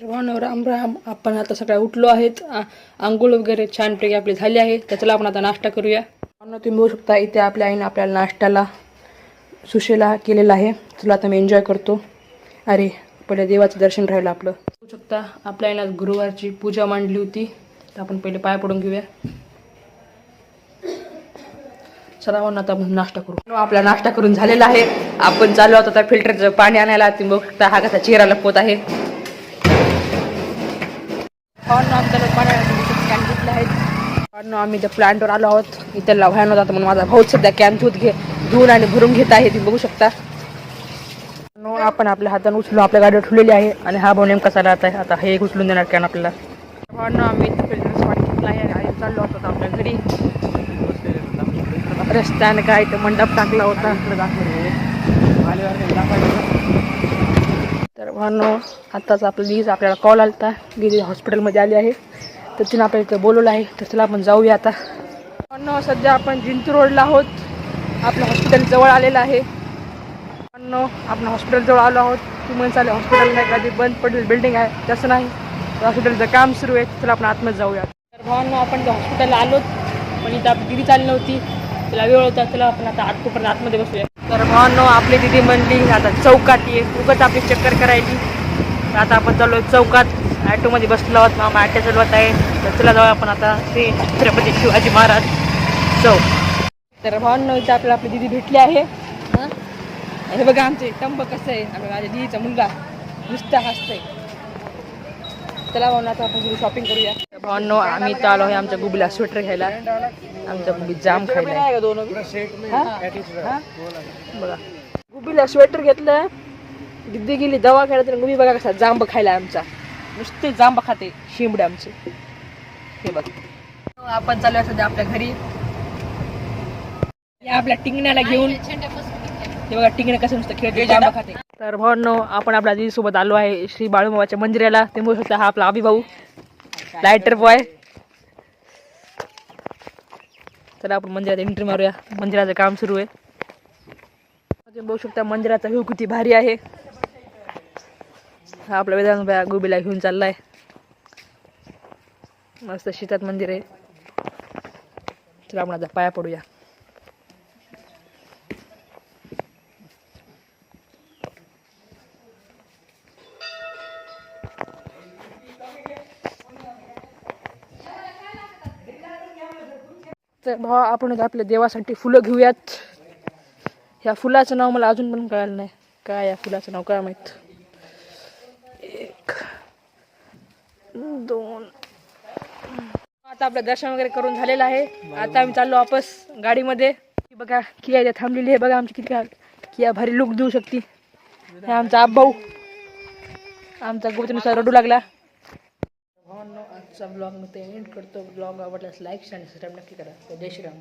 तर भावनावर राम राम. आपण आता सकाळी उठलो आहेत. आंघोळ वगैरे छानपैकी आपली झाली आहे. तर चला आपण आता नाश्ता करूया. भावना तुम्ही बघू शकता इथे आपल्या आईने आपल्याला नाश्त्याला सुशेला केलेला आहे. चला आता मी एन्जॉय करतो. अरे पहिले देवाचं दर्शन राहिलं आपलं. बघू शकता आपल्या आईने गुरुवारची पूजा मांडली होती. तर आपण पहिले पाय पडून घेऊया. चला भावना आता आपण नाश्ता करू. आपला नाश्ता करून झालेला आहे. आपण चालू आहोत आता फिल्टरचं पाणी आणायला. तुम्ही बघू शकता हा कसा चेहरा लपवत आहे. आम्ही त्या प्लांटवर आलो आहोत. इथे व्हॅन होता म्हणून माझा भाऊ सध्या कॅन धुवून आणि भरून घेत आहे. तुम्ही बघू शकता. आपण आपल्या हाताने उचलून आपल्या गाडीवर ठेवलेली आहे. आणि हा भाऊ नेमका चालला आहे. आता हे उचलून देणार कॅन आपल्याला. आम्ही फिल्टरचं पाणी घेतलं आहे आणि चाललो होतो आपल्या घरी. रस्त्याने काय तर मंडप टाकला होता. तर भावनो आत्ताच आपली आपल्याला कॉल आला होता. गिरी हॉस्पिटलमध्ये आली आहे. तर तिने आपल्या इथं बोलवलं आहे. तर चला आपण जाऊया आता. भावनो सध्या आपण जिंतूर रोडला आहोत. आपलं हॉस्पिटल जवळ आलेलं आहे. भावनो आपण हॉस्पिटल जवळ आलो आहोत. तुम्ही चालेल हॉस्पिटल नाही कधी बंद पडेल बिल्डिंग आहे तसं नाही. हॉस्पिटलचं काम सुरू आहे. चला आपण आतमध्ये जाऊया. तर भावनो आपण त्या हॉस्पिटलला आलोत. पण इथं आपली दिदी चालली नव्हती. त्याला वेळ होता. चला आपण आता आतमध्ये बसूया. तर भावनो आपली दिदी म्हणली आता चौकात ये. उगाच आपली चक्कर करायची. आता आपण चाललो चौकात. ॲटोमध्ये बसलो आहोत. मामा ॲटो चालवत आहे. तर चला जाऊया आपण आता ते छत्रपती शिवाजी महाराज चौक. तर भावनो इथं आपल्याला आपली दिदी भेटली आहे. हे बघा आमचे टंब कसं आहे. आम्ही माझ्या दिदीचा मुलगा नुसता हसतंय. चला भावना आता आपण शॉपिंग करूया. भावनो आम्ही इथं आलो आहे आमच्या गुबीला स्वेटर घ्यायला. आमच्या गुबी जाम खायला. बघा गुबीला स्वेटर घेतलं. दिदी गेली दवाखान्यात. गुबी बघा कसा जांब खायला आमचा. नुसते जांब खाते शिंबडे आमचे. हे बघ आपण चालू सध्या आपल्या घरी. या आपल्या टिंगण्याला घेऊन. हे बघा टिंगण्या कसं नुसतं खेळते जांब खाते. तर भावनो आपण आपल्या दिदी सोबत आलो आहे श्री बाळूमामाच्या मंदिराला. ते बघू शकता हा आपला अभिभाऊ लायटर बॉय. चला आपण मंदिरात एंट्री मारूया. मंदिराचं काम सुरू आहे. बघू शकता मंदिराचा व्ह्यू किती भारी आहे. हा आपला वेदांत गुबीला घेऊन चाललाय. मस्त शीतात मंदिर आहे. चला आपण आता पाया पडूया. तर भावा आपण आपल्या देवासाठी फुलं घेऊयात. ह्या फुलाचं नाव मला अजून पण कळालं नाही. काय या फुलाचं नाव काय माहित. 1 2 आता आपलं दर्शन वगैरे करून झालेलं आहे. आता आम्ही चाललो वापस गाडीमध्ये. बघा किया इथे थांबलेली आहे. बघा आमची किती किया भारी लुक देऊ शकते. हे आमचा आभाऊ आमचा गोष्टीनुसार रडू लागला. आजचा ब्लॉग मी एंड करतो. ब्लॉग आवडल्यास लाईक आणि सबस्क्राईब नक्की करा. जय श्रीराम.